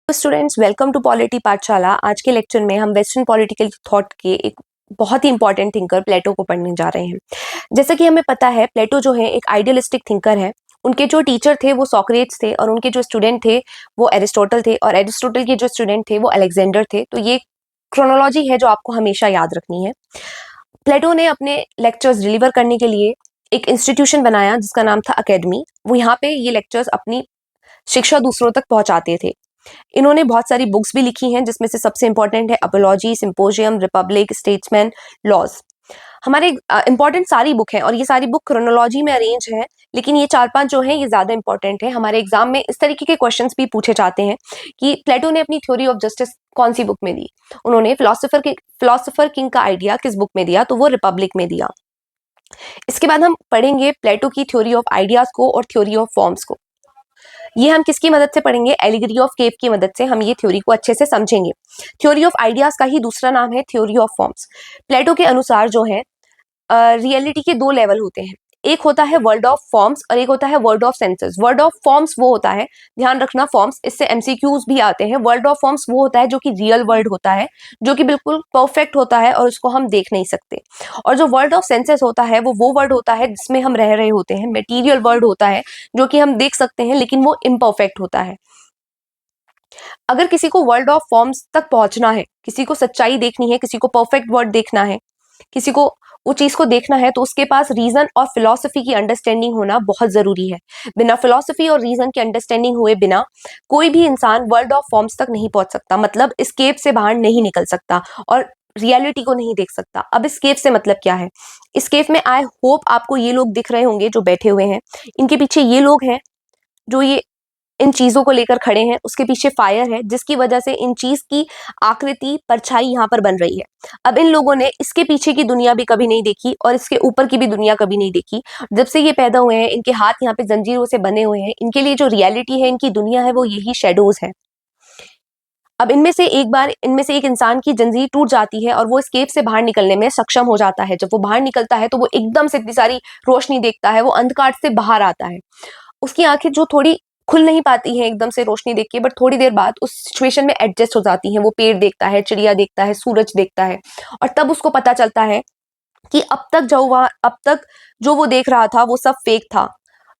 Students, welcome to polity पाठशाला। आज के लेक्चर में हम वेस्टर्न पॉलिटिकल थॉट के एक बहुत ही इंपॉर्टेंट थिंकर प्लेटो को पढ़ने जा रहे हैं। जैसा कि हमें पता है, प्लेटो जो है एक आइडियलिस्टिक थिंकर है। उनके जो टीचर थे वो सॉक्रेट्स थे और उनके जो स्टूडेंट थे वो एरिस्टोटल थे और एरिस्टोटल के जो स्टूडेंट थे वो अलेक्जेंडर थे। तो ये क्रोनोलॉजी है जो आपको हमेशा याद रखनी है। प्लेटो ने अपने लेक्चर्स डिलीवर करने के लिए एक इंस्टीट्यूशन बनाया जिसका नाम था अकेडमी। वो यहाँ पे ये लेक्चर्स अपनी शिक्षा दूसरों तक पहुंचाते थे। इन्होंने बहुत सारी बुक्स भी लिखी हैं जिसमें से सबसे इंपॉर्टेंट है apology, symposium, republic, statesman, laws. हमारे इंपॉर्टेंट सारी बुक है और ये सारी बुक क्रोनोलॉजी में अरेंज है, लेकिन ये 4-5 जो है ये ज्यादा इंपॉर्टेंट है। हमारे एग्जाम में इस तरीके के क्वेश्चंस भी पूछे जाते हैं कि प्लेटो ने अपनी थ्योरी ऑफ जस्टिस कौन सी बुक में दी। उन्होंने फिलोसोफर किंग का आइडिया किस बुक में दिया, तो वो रिपब्लिक में दिया। इसके बाद हम पढ़ेंगे प्लेटो की थ्योरी ऑफ आइडियाज को और थ्योरी ऑफ फॉर्म्स को। ये हम किसकी मदद से पढ़ेंगे? एलिगरी ऑफ केव की मदद से हम ये थ्योरी को अच्छे से समझेंगे। थ्योरी ऑफ आइडियाज का ही दूसरा नाम है थ्योरी ऑफ फॉर्म्स। प्लेटो के अनुसार जो है रियलिटी के 2 लेवल होते हैं। एक होता है वर्ल्ड ऑफ फॉर्म्स और एक होता है world of senses. World of forms वो होता है, ध्यान रखना फॉर्म्स, इससे एमसीक्यूज भी आते हैं। वर्ल्ड ऑफ फॉर्म्स वो होता है जो कि रियल वर्ल्ड होता है, जो कि बिल्कुल परफेक्ट होता है और उसको हम देख नहीं सकते। और जो वर्ल्ड ऑफ सेंसेस होता है वो वर्ल्ड होता है जिसमें हम रह रहे होते हैं, मेटीरियल वर्ल्ड होता है जो कि हम देख सकते हैं लेकिन वो इम्परफेक्ट होता है। अगर किसी को वर्ल्ड ऑफ फॉर्म्स तक पहुंचना है, किसी को सच्चाई देखनी है, किसी को परफेक्ट वर्ल्ड देखना है, किसी को वो चीज को देखना है, तो उसके पास रीजन और फिलॉसफी की अंडरस्टैंडिंग होना बहुत जरूरी है। बिना फिलॉसफी और रीजन की अंडरस्टैंडिंग हुए बिना कोई भी इंसान वर्ल्ड ऑफ फॉर्म्स तक नहीं पहुंच सकता, मतलब स्केप से बाहर नहीं निकल सकता और रियलिटी को नहीं देख सकता। अब स्केप से मतलब क्या है? स्केप में आई होप आपको ये लोग दिख रहे होंगे जो बैठे हुए हैं। इनके पीछे ये लोग हैं जो ये इन चीजों को लेकर खड़े हैं। उसके पीछे फायर है जिसकी वजह से इन चीज की आकृति, परछाई यहाँ पर बन रही है। अब इन लोगों ने इसके पीछे की दुनिया भी कभी नहीं देखी और इसके ऊपर की भी दुनिया कभी नहीं देखी। जब से ये पैदा हुए हैं इनके हाथ यहाँ पे जंजीरों से बने हुए हैं। इनके लिए जो रियलिटी है, इनकी दुनिया है, वो यही शेडोज है। अब इनमें से एक इंसान की जंजीर टूट जाती है और वो स्केप से बाहर निकलने में सक्षम हो जाता है। जब वो बाहर निकलता है तो वो एकदम से इतनी सारी रोशनी देखता है, वो अंधकार से बाहर आता है। उसकी आंखें जो थोड़ी खुल नहीं पाती हैं एकदम से रोशनी देख के, बट थोड़ी देर बाद उस सिचुएशन में एडजस्ट हो जाती हैं। वो पेड़ देखता है, चिड़िया देखता है, सूरज देखता है और तब उसको पता चलता है कि अब तक जो वो देख रहा था वो सब फेक था।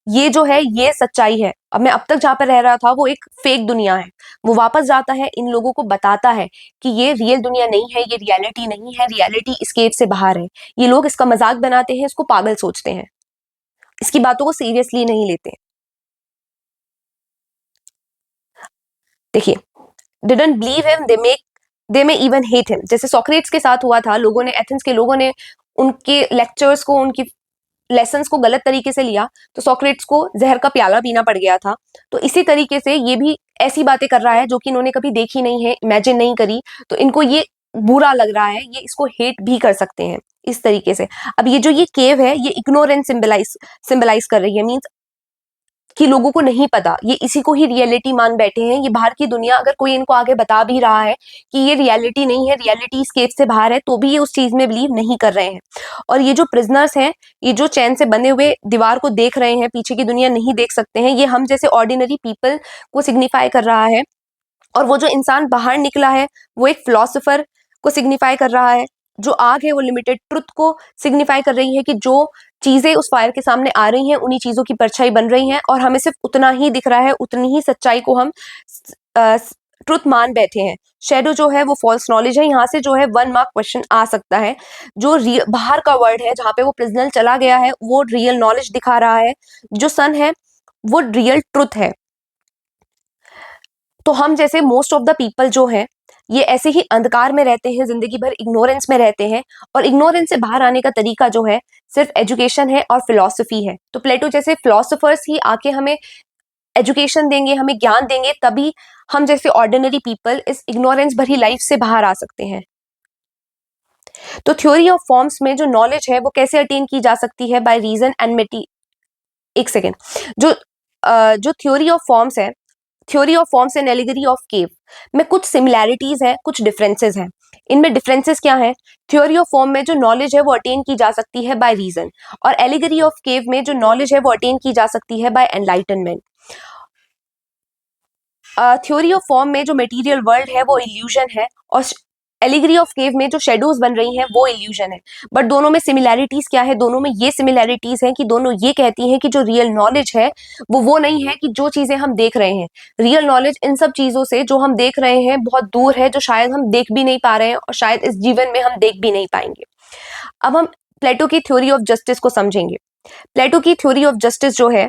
ये जो है ये सच्चाई है। अब मैं अब तक जहाँ पे रह रहा था वो एक फेक दुनिया है। वो वापस जाता है, इन लोगों को बताता है कि ये रियल दुनिया नहीं है, ये रियलिटी नहीं है, रियलिटी स्केप से बाहर है। ये लोग इसका मजाक बनाते हैं, इसको पागल सोचते हैं, इसकी बातों को सीरियसली नहीं लेते। देखिए, didn't believe him, they may even hate him. जैसे सोक्रेट्स के साथ हुआ था, लोगों ने, एथेंस के लोगों ने उनके लेक्चर्स को, उनकी लेसन्स को गलत तरीके से लिया, तो सोक्रेट्स को जहर का प्याला पीना पड़ गया था। तो इसी तरीके से ये भी ऐसी बातें कर रहा है जो कि इन्होंने कभी देखी नहीं है, इमेजिन नहीं करी, तो इनको ये बुरा लग रहा है, ये इसको हेट भी कर सकते हैं इस तरीके से। अब ये जो ये केव है ये इग्नोरेंस सिंबलाइज कर रही है, मीन्स कि लोगों को नहीं पता, ये इसी को ही रियलिटी मान बैठे हैं। ये बाहर की दुनिया अगर कोई इनको आगे बता भी रहा है कि ये रियलिटी नहीं है, रियलिटी स्केप से बाहर है, तो भी ये उस चीज में बिलीव नहीं कर रहे हैं। और ये जो प्रिजनर्स हैं, ये जो चैन से बने हुए दीवार को देख रहे हैं, पीछे की दुनिया नहीं देख सकते हैं, ये हम जैसे ऑर्डिनरी पीपल को सिग्निफाई कर रहा है। और वो जो इंसान बाहर निकला है वो एक फिलोसोफर को सिग्निफाई कर रहा है। जो आग है वो लिमिटेड ट्रुथ को सिग्निफाई कर रही है कि जो चीजें उस फायर के सामने आ रही हैं उन्हीं चीजों की परछाई बन रही हैं और हमें सिर्फ उतना ही दिख रहा है, उतनी ही सच्चाई को हम ट्रुथ मान बैठे हैं। शेडो जो है वो फॉल्स नॉलेज है। यहाँ से जो है 1 मार्क क्वेश्चन आ सकता है। जो बाहर का वर्ल्ड है जहाँ पे वो प्रिजनर चला गया है वो रियल नॉलेज दिखा रहा है, जो सन है वो रियल ट्रुथ है। तो हम जैसे मोस्ट ऑफ द पीपल जो है ये ऐसे ही अंधकार में रहते हैं, जिंदगी भर इग्नोरेंस में रहते हैं। और इग्नोरेंस से बाहर आने का तरीका जो है सिर्फ एजुकेशन है और फिलॉसफी है। तो प्लेटो जैसे फिलोसोफर्स ही आके हमें एजुकेशन देंगे, हमें ज्ञान देंगे, तभी हम जैसे ऑर्डिनरी पीपल इस इग्नोरेंस भरी लाइफ से बाहर आ सकते हैं। तो थ्योरी ऑफ फॉर्म्स में जो नॉलेज है वो कैसे अटेन की जा सकती है? बाय रीजन एंड एक सेकेंड। जो थ्योरी ऑफ फॉर्म्स है, theory of forms and allegory of cave में कुछ सिमिलैरिटीज हैं, कुछ डिफरेंसेस हैं। इनमें डिफरेंसेस क्या हैं? थ्योरी ऑफ फॉर्म में जो नॉलेज है वो अटेन की जा सकती है बाय रीजन, और एलिगरी ऑफ केव में जो नॉलेज है वो अटेन की जा सकती है by enlightenment. Theory of form में जो मटेरियल वर्ल्ड है वो इल्यूजन है, और एलिगरी ऑफ केव में जो शेडोज बन रही हैं वो इल्यूजन है। बट दोनों में सिमिलैरिटीज क्या है? दोनों में ये सिमिलैरिटीज हैं कि दोनों ये कहती हैं कि जो रियल नॉलेज है वो नहीं है कि जो चीजें हम देख रहे हैं। रियल नॉलेज इन सब चीजों से जो हम देख रहे हैं बहुत दूर है, जो शायद हम देख भी नहीं पा रहे हैं और शायद इस जीवन में हम देख भी नहीं पाएंगे। अब हम प्लेटो की थ्योरी ऑफ जस्टिस को समझेंगे। प्लेटो की थ्योरी ऑफ जस्टिस जो है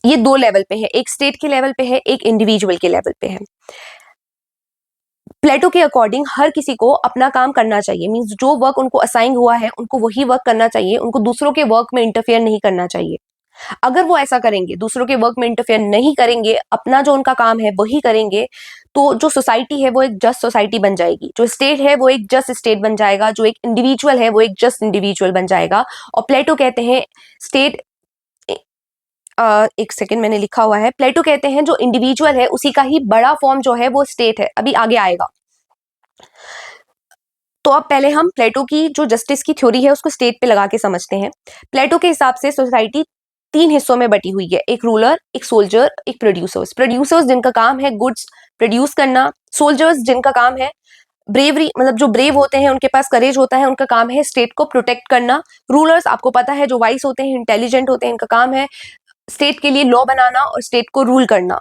ये दो लेवल पे है, एक स्टेट के लेवल पे है, एक इंडिविजुअल के लेवल पे है। प्लेटो के अकॉर्डिंग हर किसी को अपना काम करना चाहिए, मींस जो वर्क उनको असाइन हुआ है उनको वही वर्क करना चाहिए, उनको दूसरों के वर्क में इंटरफेयर नहीं करना चाहिए। अगर वो ऐसा करेंगे, दूसरों के वर्क में इंटरफेयर नहीं करेंगे, अपना जो उनका काम है वही करेंगे, तो जो सोसाइटी है वो एक जस्ट सोसाइटी बन जाएगी, जो स्टेट है वो एक जस्ट स्टेट बन जाएगा, जो एक इंडिविजुअल है वो एक जस्ट इंडिविजुअल बन जाएगा। और प्लेटो कहते हैं स्टेट, एक सेकेंड मैंने लिखा हुआ है, प्लेटो कहते हैं जो इंडिविजुअल है उसी का ही बड़ा फॉर्म जो है वो स्टेट है, अभी आगे आएगा। तो अब पहले हम प्लेटो की जो जस्टिस की थ्योरी है उसको स्टेट पे लगा के समझते हैं। प्लेटो के हिसाब से सोसाइटी तीन हिस्सों में बटी हुई है, एक रूलर, एक सोल्जर, एक प्रोड्यूसर्स। प्रोड्यूसर्स जिनका काम है गुड्स प्रोड्यूस करना, सोल्जर्स जिनका काम है ब्रेवरी, मतलब जो ब्रेव होते हैं उनके पास करेज होता है, उनका काम है स्टेट को प्रोटेक्ट करना। रूलर्स आपको पता है जो वाइस होते हैं, इंटेलिजेंट होते हैं, इनका काम है स्टेट के लिए लॉ बनाना और स्टेट को रूल करना।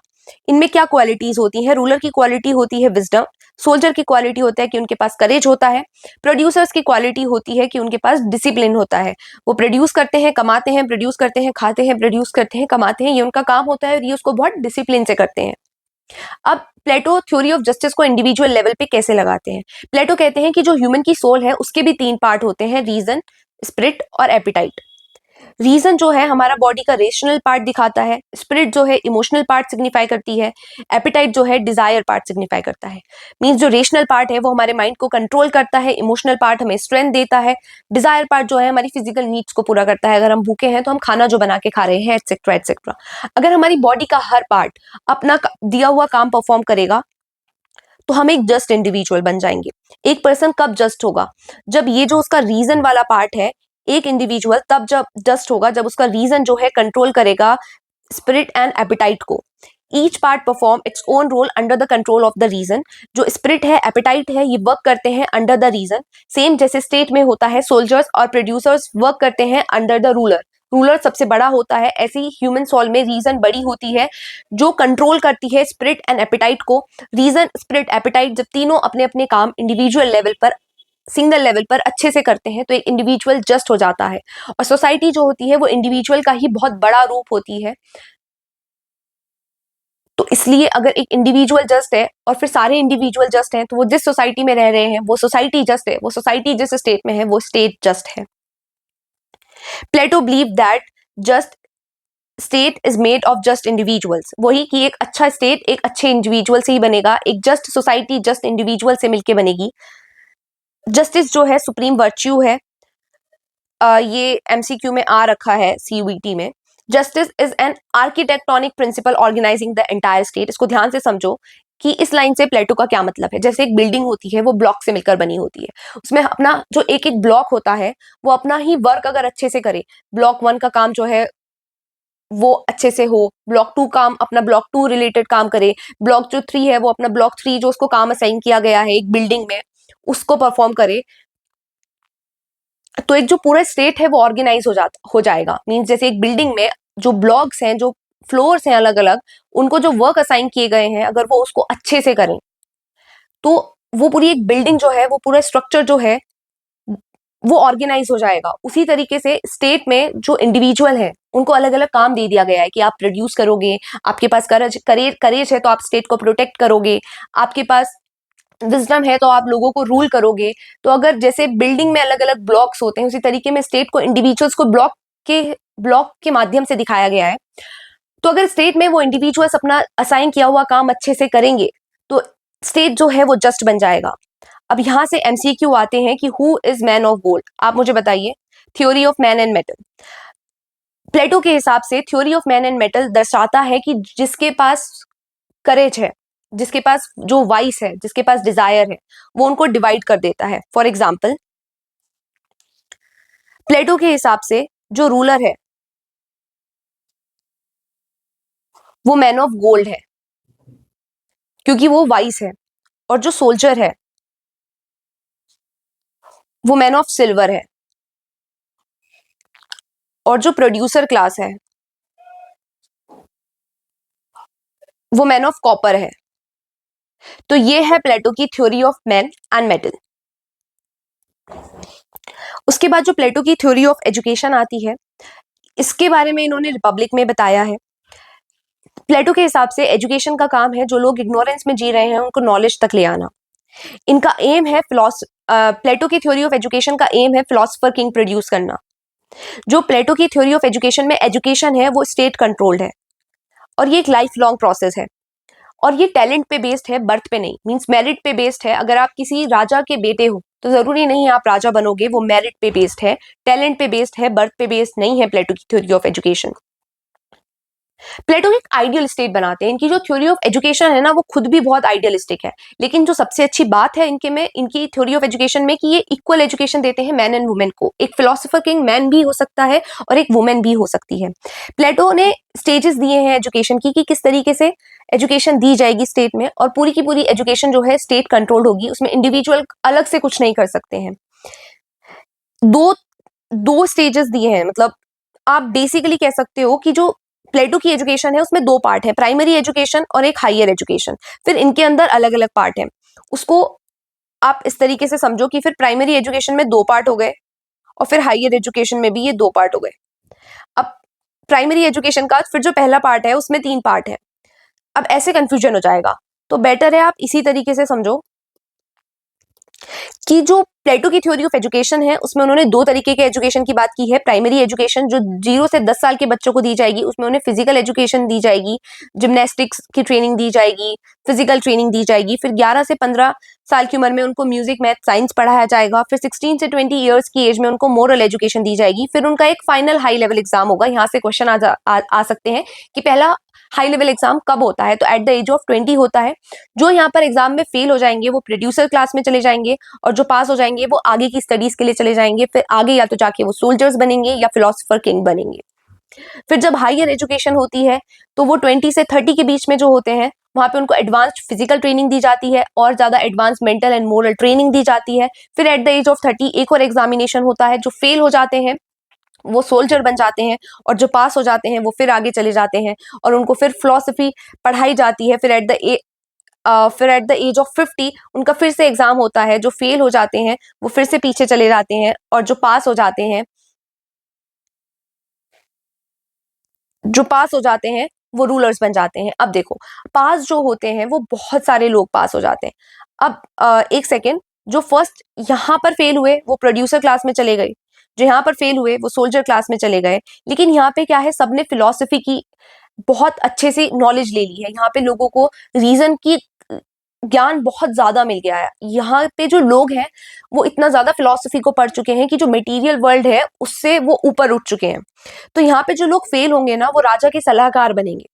इनमें क्या क्वालिटीज होती हैं? रूलर की क्वालिटी होती है विजडम, सोल्जर की क्वालिटी होता है कि उनके पास करेज होता है, प्रोड्यूसर्स की क्वालिटी होती है कि उनके पास डिसिप्लिन होता है। वो प्रोड्यूस करते हैं, कमाते हैं, प्रोड्यूस करते हैं, खाते हैं, प्रोड्यूस करते हैं, कमाते हैं, ये उनका काम होता है और ये उसको बहुत डिसिप्लिन से करते हैं। अब प्लेटो थ्योरी ऑफ जस्टिस को इंडिविजुअल लेवल पे कैसे लगाते हैं? प्लेटो कहते हैं कि जो ह्यूमन की सोल है उसके भी तीन पार्ट होते हैं, रीजन, स्पिरिट और एपिटाइट। रीजन जो है हमारा बॉडी का रेशनल पार्ट दिखाता है, स्पिरिट जो है इमोशनल पार्ट सिग्निफाई करती है, एपिटाइट जो है डिजायर पार्ट सिग्निफाई करता है। मींस जो रेशनल पार्ट है वो हमारे माइंड को कंट्रोल करता है, इमोशनल पार्ट हमें स्ट्रेंथ देता है, डिजायर पार्ट जो है हमारी फिजिकल नीड्स को पूरा करता है, अगर हम भूखे हैं तो हम खाना जो बना के खा रहे हैं, एटसेट्रा एटसेट्रा। अगर हमारी बॉडी का हर पार्ट अपना दिया हुआ काम परफॉर्म करेगा तो हम एक जस्ट इंडिविजुअल बन जाएंगे। एक पर्सन कब जस्ट होगा? जब ये जो उसका रीजन वाला पार्ट है, एक इंडिविजुअल तब जब जस्ट होगा जब उसका रीजन जो है कंट्रोल करेगा स्पिरिट एंड एपिटाइट को। Each part perform its own role under the control of the reason. जो स्पिरिट है, एपिटाइट है, ये वर्क करते हैं अंडर द रीजन। सेम जैसे स्टेट में होता है, सोल्जर्स और प्रोड्यूसर्स वर्क करते हैं अंडर द रूलर। रूलर सबसे बड़ा होता है, ऐसे ही ह्यूमन सोल में रीजन बड़ी होती है जो कंट्रोल करती है स्पिरिट एंड एपिटाइट को। रीजन, स्पिरिट, एपिटाइट जब तीनों अपने अपने काम इंडिविजुअल लेवल पर, सिंगल लेवल पर अच्छे से करते हैं तो एक इंडिविजुअल जस्ट हो जाता है। और सोसाइटी जो होती है वो इंडिविजुअल का ही बहुत बड़ा रूप होती है। तो इसलिए अगर एक इंडिविजुअल जस्ट है और फिर सारे इंडिविजुअल जस्ट हैं तो वो जिस सोसाइटी में रह रहे हैं वो सोसाइटी जस्ट है, वो सोसाइटी जिस स्टेट में है वो स्टेट जस्ट है। Plato believe that just state is made of just individuals. वही कि एक अच्छा स्टेट एक अच्छे इंडिविजुअल से ही बनेगा, एक जस्ट सोसाइटी जस्ट इंडिविजुअल से मिलके बनेगी। जस्टिस जो है सुप्रीम वर्च्यू है। ये एमसीक्यू में आ रखा है सीयूईटी में। Justice is an architectonic principle organizing the entire state. इसको ध्यान से समझो कि इस लाइन से प्लेटो का क्या मतलब है। जैसे एक बिल्डिंग होती है वो ब्लॉक से मिलकर बनी होती है, उसमें अपना जो एक एक ब्लॉक होता है वो अपना ही वर्क अगर अच्छे से करे, ब्लॉक वन का काम जो है वो अच्छे से हो, ब्लॉक टू काम अपना ब्लॉक टू रिलेटेड काम करे, ब्लॉक जो थ्री है वो अपना ब्लॉक थ्री जो उसको काम असाइन किया गया है एक बिल्डिंग में उसको परफॉर्म करे, तो एक जो पूरा स्टेट है वो ऑर्गेनाइज हो जाएगा। मींस जैसे एक बिल्डिंग में जो ब्लॉक्स हैं, जो फ्लोर्स हैं अलग अलग, उनको जो वर्क असाइन किए गए हैं अगर वो उसको अच्छे से करें तो वो पूरी एक बिल्डिंग जो है, वो पूरा स्ट्रक्चर जो है वो ऑर्गेनाइज हो जाएगा। उसी तरीके से स्टेट में जो इंडिविजुअल है उनको अलग अलग काम दे दिया गया है कि आप प्रोड्यूस करोगे, आपके पास करेज है तो आप स्टेट को प्रोटेक्ट करोगे, आपके पास विजडम है तो आप लोगों को रूल करोगे। तो अगर जैसे बिल्डिंग में अलग अलग ब्लॉक्स होते हैं उसी तरीके में स्टेट को इंडिविजुअल्स को ब्लॉक के माध्यम से दिखाया गया है। तो अगर स्टेट में वो इंडिविजुअल्स अपना असाइन किया हुआ काम अच्छे से करेंगे तो स्टेट जो है वो जस्ट बन जाएगा। अब यहां से एमसीक्यू आते हैं कि who is man of gold. आप मुझे बताइए, theory of man and metal. Plato के हिसाब से theory of man and metal दर्शाता है कि जिसके पास करेज है, जिसके पास जो वाइस है, जिसके पास डिजायर है, वो उनको डिवाइड कर देता है। फॉर एग्जाम्पल, प्लेटो के हिसाब से जो रूलर है वो मैन ऑफ गोल्ड है। क्योंकि वो वाइस है। और जो सोल्जर है वो मैन ऑफ सिल्वर है। और जो प्रोड्यूसर क्लास है वो मैन ऑफ कॉपर है। तो ये है प्लेटो की theory of man and metal. उसके बाद जो प्लेटो की थ्योरी ऑफ एजुकेशन आती है, इसके बारे में इन्होंने रिपब्लिक में बताया है। प्लेटो के हिसाब से एजुकेशन का काम है जो लोग इग्नोरेंस में जी रहे हैं उनको नॉलेज तक ले आना। इनका एम है प्लेटो की थ्योरी ऑफ एजुकेशन का एम है फिलोसफर किंग प्रोड्यूस करना। जो प्लेटो की थ्योरी ऑफ एजुकेशन में एजुकेशन है वो स्टेट कंट्रोल्ड है और ये एक लाइफ लॉन्ग प्रोसेस है। और ये टैलेंट पे बेस्ड है, बर्थ पे नहीं, मींस मेरिट पे बेस्ड है। अगर आप किसी राजा के बेटे हो तो जरूरी नहीं आप राजा बनोगे, वो मेरिट पे बेस्ड है, टैलेंट पे बेस्ड है, बर्थ पे बेस्ड नहीं है प्लेटो की थ्योरी ऑफ एजुकेशन। प्लेटो एक आइडियल स्टेट बनाते हैं। इनकी जो थ्योरी ऑफ एजुकेशन है ना वो खुद भी बहुत आइडियलिस्टिक है, लेकिन जो सबसे अच्छी बात है इनकी थ्योरी ऑफ एजुकेशन में कि ये इक्वल एजुकेशन देते हैं मैन एंड वुमेन को। एक फिलोसोफर किंग मैन भी हो सकता है और एक वुमेन भी हो सकती है। प्लेटो ने स्टेजेस दिए हैं एजुकेशन की कि किस तरीके से एजुकेशन दी जाएगी स्टेट में, और पूरी की पूरी एजुकेशन जो है स्टेट कंट्रोल्ड होगी, उसमें इंडिविजुअल अलग से कुछ नहीं कर सकते हैं। दो दो स्टेजेस दिए हैं, मतलब आप बेसिकली कह सकते हो कि जो प्लेटो की एजुकेशन है उसमें दो पार्ट है, प्राइमरी एजुकेशन और एक हायर एजुकेशन। फिर इनके अंदर अलग अलग पार्ट है। उसको आप इस तरीके से समझो कि फिर प्राइमरी एजुकेशन में दो पार्ट हो गए और फिर हायर एजुकेशन में भी ये दो पार्ट हो गए। अब प्राइमरी एजुकेशन का फिर जो पहला पार्ट है उसमें तीन पार्ट है। अब ऐसे कंफ्यूजन हो जाएगा, तो बेटर है आप इसी तरीके से समझो कि जो प्लेटो की थ्योरी ऑफ एजुकेशन है उसमें उन्होंने दो तरीके के एजुकेशन की बात की है। प्राइमरी एजुकेशन जो 0 से 10 साल के बच्चों को दी जाएगी, उसमें उन्हें फिजिकल एजुकेशन दी जाएगी, जिम्नास्टिक्स की ट्रेनिंग दी जाएगी, फिजिकल ट्रेनिंग दी जाएगी। फिर 11 से 15 साल की उम्र में उनको म्यूजिक, मैथ, साइंस पढ़ाया जाएगा। फिर 16 से 20 ईयर्स की एज में उनको मोरल एजुकेशन दी जाएगी। फिर उनका एक फाइनल हाई लेवल एग्जाम होगा। यहाँ से क्वेश्चन आ सकते हैं कि पहला हाई लेवल एग्जाम कब होता है, तो एट द एज ऑफ 20 होता है। जो यहाँ पर एग्जाम में फेल हो जाएंगे वो प्रोड्यूसर क्लास में चले जाएंगे, और जो पास हो जाएंगे वो आगे की स्टडीज के लिए चले जाएंगे। फिर आगे या तो जाके वो सोल्जर्स बनेंगे या फिलोसोफर किंग बनेंगे। फिर जब हायर एजुकेशन होती है तो वो 20 से 30 के बीच में जो होते हैं वहां पे उनको एडवांस्ड फिजिकल ट्रेनिंग दी जाती है और ज्यादा advance mental and moral training दी जाती है। फिर एट द एज ऑफ 30 एक और एग्जामिनेशन होता है। जो फेल हो जाते हैं वो सोल्जर बन जाते हैं, और जो पास हो जाते हैं वो फिर आगे चले जाते हैं और उनको फिर फिलोसफी पढ़ाई जाती है। फिर एट द एज ऑफ 50 उनका फिर से एग्जाम होता है। जो फेल हो जाते हैं वो फिर से पीछे चले जाते हैं, और जो पास हो जाते हैं वो रूलर्स बन जाते हैं। अब देखो, पास जो होते हैं वो बहुत सारे लोग पास हो जाते हैं। अब एक सेकेंड, जो फर्स्ट यहाँ पर फेल हुए वो प्रोड्यूसर क्लास में चले गए, जो यहाँ पर फेल हुए वो सोल्जर क्लास में चले गए। लेकिन यहाँ पे क्या है, सबने फिलोसफी की बहुत अच्छे से नॉलेज ले ली है। यहाँ पे लोगों को रीजन की ज्ञान बहुत ज्यादा मिल गया है। यहाँ पे जो लोग हैं वो इतना ज्यादा फिलोसफी को पढ़ चुके हैं कि जो मटेरियल वर्ल्ड है उससे वो ऊपर उठ चुके हैं। तो यहाँ पे जो लोग फेल होंगे ना वो राजा के सलाहकार बनेंगे,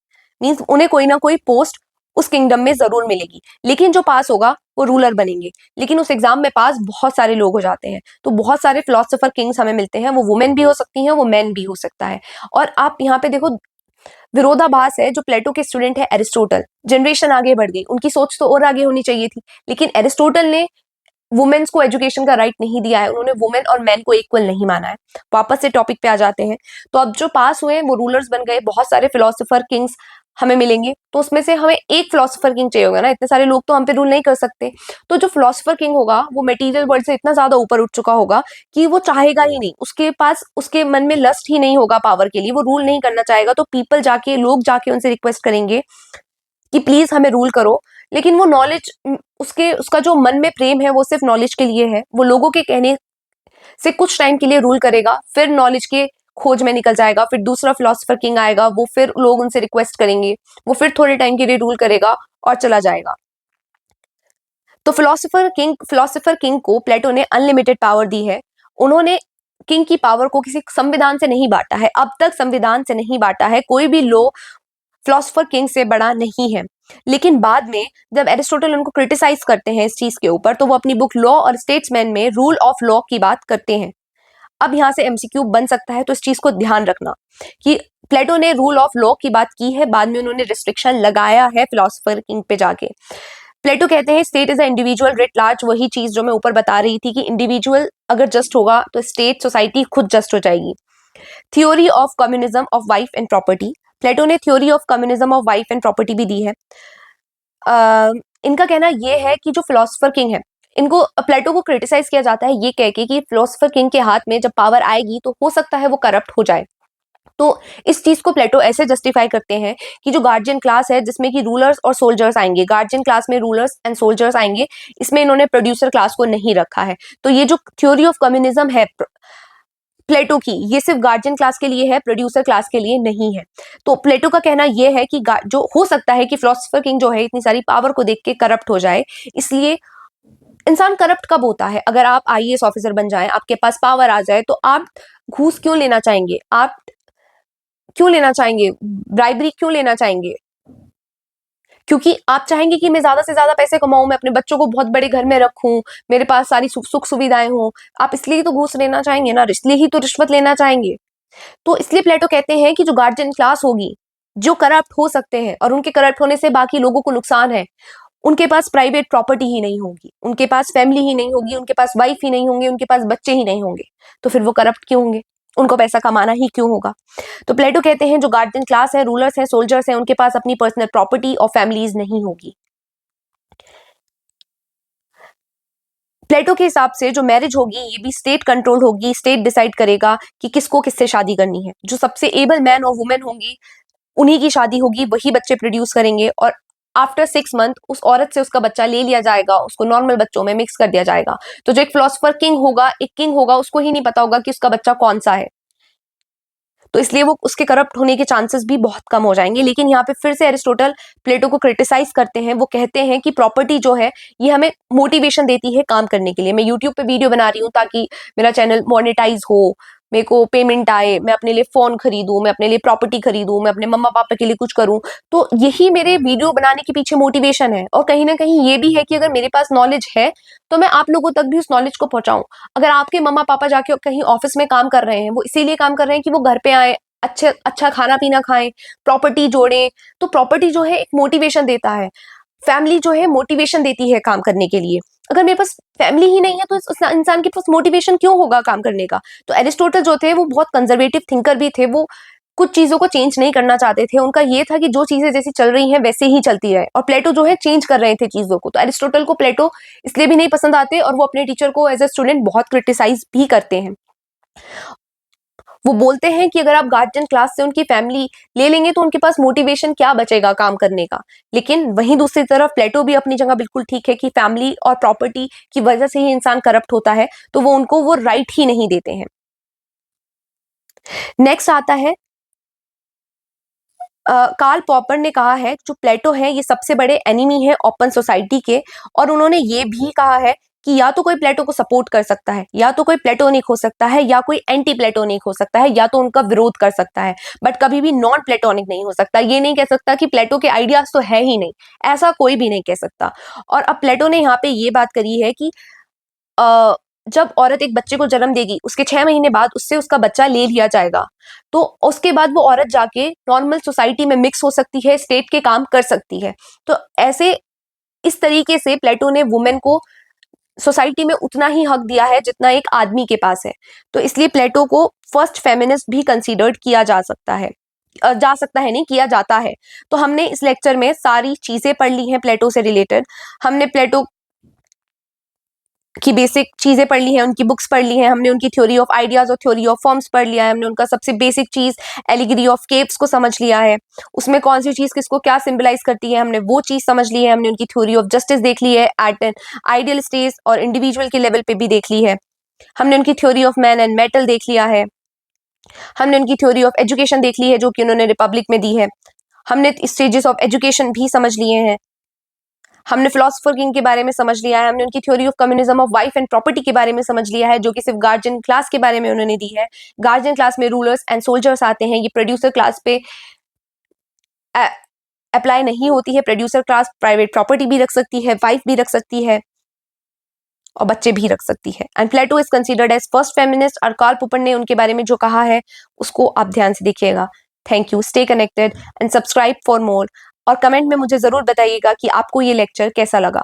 मीन्स उन्हें कोई ना कोई पोस्ट उस किंगडम में जरूर मिलेगी। लेकिन जो पास होगा वो रूलर बनेंगे। लेकिन उस एग्जाम में पास बहुत सारे लोग हो जाते हैं, तो बहुत सारे फिलोसोफर किंग्स हमें मिलते हैं। वो वुमेन भी हो सकती हैं, वो मैन भी हो सकता है। और आप यहाँ पे देखो विरोधाभास है। जो प्लेटो के स्टूडेंट है एरिस्टोटल, जनरेशन आगे बढ़ गई, उनकी सोच तो और आगे होनी चाहिए थी, लेकिन एरिस्टोटल ने वुमेन्स को एजुकेशन का राइट नहीं दिया है। उन्होंने वुमेन और मैन को इक्वल नहीं माना है। वापस से टॉपिक पे आ जाते हैं। तो अब जो पास हुए वो रूलर्स बन गए, बहुत सारे फिलोसोफर किंग्स हमें मिलेंगे। तो उसमें से हमें एक फिलोसोफर किंग चाहिए होगा ना, इतने सारे लोग तो हम पे रूल नहीं कर सकते। तो जो फिलोसोफर किंग होगा वो मटेरियल वर्ल्ड से इतना ज्यादा ऊपर उठ चुका होगा कि वो चाहेगा ही नहीं, उसके पास उसके मन में लस्ट ही नहीं होगा पावर के लिए, वो रूल नहीं करना चाहेगा। तो लोग जाके उनसे रिक्वेस्ट करेंगे कि प्लीज हमें रूल करो। लेकिन वो नॉलेज, उसका जो मन में प्रेम है वो सिर्फ नॉलेज के लिए है। वो लोगों के कहने से कुछ टाइम के लिए रूल करेगा, फिर नॉलेज के खोज में निकल जाएगा। फिर दूसरा फिलोसोफर किंग आएगा, वो फिर लोग उनसे रिक्वेस्ट करेंगे, वो फिर थोड़े टाइम के लिए रूल करेगा और चला जाएगा। तो फिलोसोफर किंग को प्लेटो ने अनलिमिटेड पावर दी है। उन्होंने किंग की पावर को किसी संविधान से नहीं बांटा है, अब तक संविधान से नहीं बांटा है। कोई भी लॉ फिलोसोफर किंग से बड़ा नहीं है। लेकिन बाद में जब एरिस्टोटल उनको क्रिटिसाइज करते हैं इस चीज के ऊपर, तो वो अपनी बुक लॉ और स्टेट्समैन में रूल ऑफ लॉ की बात करते हैं। अब यहाँ से एमसीक्यू बन सकता है, तो इस चीज को ध्यान रखना कि प्लेटो ने रूल ऑफ लॉ की बात की है, बाद में उन्होंने रिस्ट्रिक्शन लगाया है फिलोसफर किंग पे जाके। प्लेटो कहते हैं state is a individual writ large, वही चीज जो मैं ऊपर बता रही थी कि इंडिविजुअल अगर जस्ट होगा तो स्टेट सोसाइटी खुद जस्ट हो जाएगी। Theory of communism of wife and property, Plato ने theory of communism of wife and property भी दी है। इनका कहना यह है कि जो फिलोसफर किंग है, इनको प्लेटो को क्रिटिसाइज किया जाता है ये कह के कि फिलोसफर किंग के हाथ में जब पावर आएगी तो हो सकता है वो करप्ट हो जाए। तो इस चीज को प्लेटो ऐसे जस्टिफाई करते हैं कि जो गार्जियन क्लास है जिसमें कि रूलर्स और सोल्जर्स आएंगे, गार्जियन क्लास में रूलर्स एंड सोल्जर्स आएंगे, इसमें इन्होंने प्रोड्यूसर क्लास को नहीं रखा है। तो ये जो थ्योरी ऑफ कम्युनिज्म है प्लेटो की, ये सिर्फ गार्जियन क्लास के लिए है, प्रोड्यूसर क्लास के लिए नहीं है। तो प्लेटो का कहना यह है कि जो हो सकता है कि फिलोसफर किंग जो है इतनी सारी पावर को देख के करप्ट हो जाए, इसलिए इंसान करप्ट कब होता है? अगर आप आईएएस ऑफिसर बन जाएं, आपके पास पावर आ जाए, तो आप घूस क्यों लेना चाहेंगे? आप क्यों लेना चाहेंगे? ब्राइबरी क्यों लेना चाहेंगे? क्योंकि आप चाहेंगे कि मैं ज्यादा से ज्यादा पैसे कमाऊं, मैं अपने बच्चों को बहुत बड़े घर में रखूं, मेरे पास सारी सुख सुविधाएं हों। आप इसलिए ही तो घूस लेना चाहेंगे ना, इसलिए ही तो रिश्वत लेना चाहेंगे। तो इसलिए प्लेटो कहते हैं कि जो गार्जियन क्लास होगी, जो करप्ट हो सकते हैं और उनके करप्ट होने से बाकी लोगों को नुकसान है, उनके पास प्राइवेट प्रॉपर्टी ही नहीं होगी, उनके पास फैमिली ही नहीं होगी, उनके पास वाइफ ही नहीं होंगे, उनके पास बच्चे ही नहीं होंगे, तो फिर वो करप्ट क्यों होंगे? उनको पैसा कमाना ही क्यों होगा? तो प्लेटो कहते हैं जो गार्जियन क्लास है, रूलर्स हैं, सोल्जर्स हैं, उनके पास अपनी पर्सनल प्रॉपर्टी और फैमिलीज नहीं होगी। प्लेटो के हिसाब से जो मैरिज होगी ये भी स्टेट कंट्रोल होगी, स्टेट डिसाइड करेगा कि किसको किससे शादी करनी है। जो सबसे एबल मैन और वुमेन होंगी उन्हीं की शादी होगी, वही बच्चे प्रोड्यूस करेंगे और आफ्टर 6 मंथ उस औरत से उसका बच्चा ले लिया जाएगा, उसको नॉर्मल बच्चों में मिक्स कर दिया जाएगा। तो जो एक फिलोसफर किंग होगा, एक किंग होगा, उसको ही नहीं पता होगा कि उसका बच्चा कौन सा है, तो इसलिए वो उसके करप्ट होने के चांसेस भी बहुत कम हो जाएंगे। लेकिन यहाँ पे फिर से एरिस्टोटल प्लेटो को क्रिटिसाइज करते हैं। वो कहते हैं कि प्रॉपर्टी जो है ये हमें मोटिवेशन देती है काम करने के लिए। मैं यूट्यूब पे वीडियो बना रही हूँ ताकि मेरा चैनल मोनेटाइज हो, मेरे को पेमेंट आए, मैं अपने लिए फोन खरीदूं, मैं अपने लिए प्रॉपर्टी खरीदूं, मैं अपने मम्मा पापा के लिए कुछ करूं। तो यही मेरे वीडियो बनाने के पीछे मोटिवेशन है। और कहीं ना कहीं ये भी है कि अगर मेरे पास नॉलेज है तो मैं आप लोगों तक भी उस नॉलेज को पहुंचाऊं। अगर आपके मम्मा पापा जाके कहीं ऑफिस में काम कर रहे हैं, वो इसीलिए काम कर रहे हैं कि वो घर पे आए, अच्छा खाना पीना खाएं, प्रॉपर्टी जोड़ें। तो प्रॉपर्टी जो है एक मोटिवेशन देता है, फैमिली जो है मोटिवेशन देती है काम करने के लिए। अगर मेरे पास फैमिली ही नहीं है तो इस इंसान के पास मोटिवेशन क्यों होगा काम करने का? तो एरिस्टोटल जो थे वो बहुत कंजर्वेटिव थिंकर भी थे, वो कुछ चीजों को चेंज नहीं करना चाहते थे। उनका ये था कि जो चीजें जैसी चल रही हैं वैसे ही चलती रहे। और प्लेटो जो है चेंज कर रहे थे चीजों को। तो एरिस्टोटल को प्लेटो इसलिए भी नहीं पसंद आते और वो अपने टीचर को एज ए स्टूडेंट बहुत क्रिटिसाइज भी करते हैं। वो बोलते हैं कि अगर आप गार्जियन क्लास से उनकी फैमिली ले लेंगे तो उनके पास मोटिवेशन क्या बचेगा काम करने का। लेकिन वहीं दूसरी तरफ प्लेटो भी अपनी जगह बिल्कुल ठीक है कि फैमिली और प्रॉपर्टी की वजह से ही इंसान करप्ट होता है, तो वो उनको वो राइट ही नहीं देते हैं। नेक्स्ट आता है कार्ल पॉपर ने कहा है जो प्लेटो है ये सबसे बड़े एनिमी है ओपन सोसाइटी के। और उन्होंने ये भी कहा है कि या तो कोई प्लेटो को सपोर्ट कर सकता है, या तो कोई प्लेटोनिक हो सकता है, या कोई एंटी प्लेटोनिक हो सकता है, या तो उनका विरोध कर सकता है, बट कभी भी नॉन प्लेटोनिक नहीं हो सकता। ये नहीं कह सकता कि प्लेटो के आइडियाज तो है ही नहीं, ऐसा कोई भी नहीं कह सकता। और अब प्लेटो ने यहाँ पे ये बात करी है कि जब औरत एक बच्चे को जन्म देगी उसके 6 महीने बाद उससे उसका बच्चा ले लिया जाएगा, तो उसके बाद वो औरत जाके नॉर्मल सोसाइटी में मिक्स हो सकती है, स्टेट के काम कर सकती है। तो ऐसे इस तरीके से प्लेटो ने वुमेन को सोसाइटी में उतना ही हक दिया है जितना एक आदमी के पास है। तो इसलिए प्लेटो को फर्स्ट फेमिनिस्ट भी कंसीडर्ड किया जा सकता है, जा सकता है नहीं, किया जाता है। तो हमने इस लेक्चर में सारी चीजें पढ़ ली हैं प्लेटो से रिलेटेड। हमने प्लेटो की बेसिक चीजें पढ़ ली हैं, उनकी बुक्स पढ़ ली हैं, हमने उनकी थ्योरी ऑफ आइडियाज और थ्योरी ऑफ फॉर्म्स पढ़ लिया है, हमने उनका सबसे बेसिक चीज एलिगरी ऑफ केव्स को समझ लिया है, उसमें कौन सी चीज किसको क्या सिंबलाइज करती है हमने वो चीज समझ ली है, हमने उनकी थ्योरी ऑफ जस्टिस देख ली है एट एन आइडियल स्टेज और इंडिविजुअल के लेवल पे भी देख ली है, हमने उनकी theory of man and metal देख लिया है, हमने उनकी थ्योरी ऑफ एजुकेशन देख ली है जो कि उन्होंने रिपब्लिक में दी है, हमने स्टेजेस ऑफ एजुकेशन भी समझ लिए हैं, हमने फिलोसफर किंग के बारे में समझ लिया है, हमने उनकी theory of communism of wife and property के बारे में समझ लिया है जो कि सिर्फ गार्जियन क्लास के बारे में उन्होंने दी है। गार्जियन क्लास में रूलर्स एंड सोल्जर्स आते हैं, ये प्रोड्यूसर क्लास पे अप्लाई नहीं होती है। प्रोड्यूसर क्लास प्राइवेट प्रॉपर्टी भी रख सकती है, वाइफ भी रख सकती है और बच्चे भी रख सकती है। And Plato is considered as first feminist. और कार्ल पॉपर ने उनके बारे में जो कहा है उसको आप ध्यान से देखिएगा। Thank you, stay connected and subscribe for more. और कमेंट में मुझे ज़रूर बताइएगा कि आपको ये लेक्चर कैसा लगा।